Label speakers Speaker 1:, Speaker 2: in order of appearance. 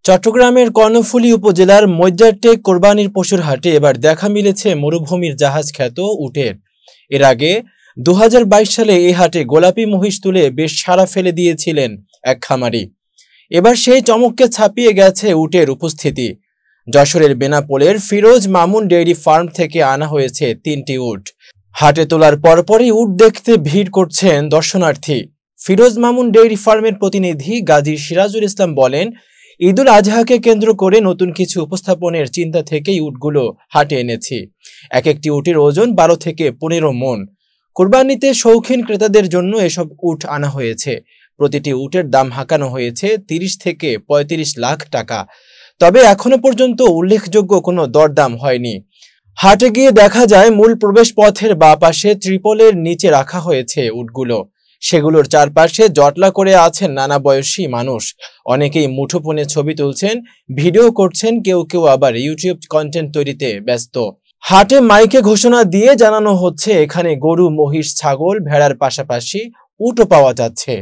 Speaker 1: চট্টগ্রামের কর্ণফুলী উপজেলার মৈজারটেক কোরবানির পশুর হাটে এবার দেখা মিলেছে মরুভূমির জাহাজ খ্যাত উটের। এর আগে ২০২২ সালে এই হাটে গোলাপি মহিষ তুলে বেশ সাড়া ফেলে দিয়েছিলেন এক খামারি। এবার সেই চমককে ছাপিয়ে গেছে উটের উপস্থিতি। যশোরের বেনাপোলের ফিরোজ মামুন ডেইরি ফার্ম থেকে আনা হয়েছে ৩টি উট। হাটে তোলার পরপরই উট দেখতে ভিড় করছেন দর্শনার্থী। ফিরোজ মামুন ডেইরি ফার্মের প্রতিনিধি গাজী সিরাজুল ইসলাম বলেন, ঈদুল আজহাকে কেন্দ্র করে নতুন কিছু উপস্থাপনের চিন্তা থেকেই উটগুলো হাটে এনেছি। এক একটি উটের ওজন ১২ থেকে ১৫ মণ। কুরবানিতে শৌখিন ক্রেতাদের জন্য এসব উট আনা হয়েছে। প্রতিটি উটের দাম হাঁকানো হয়েছে ৩০ থেকে ৩৫ লাখ টাকা। তবে এখনো পর্যন্ত উল্লেখযোগ্য কোনো দরদাম হয়নি। হাটে গিয়ে দেখা যায় মূল প্রবেশ পথের বাঁ পাশে ত্রিপলের নিচে রাখা হয়েছে উটগুলো। সেগুলোর চারপাশে জটলা করে আছেন নানা বয়সী মানুষ। অনেকেই মুঠোফোনে ছবি তুলছেন, ভিডিও করছেন, কেউ কেউ আবার ইউটিউব কন্টেন্ট তৈরিতে ব্যস্ত। হাটে মাইকে ঘোষণা দিয়ে জানানো হচ্ছে এখানে গরু, মহিষ, ছাগল, ভেড়ার পাশাপাশি উটও পাওয়া যাচ্ছে।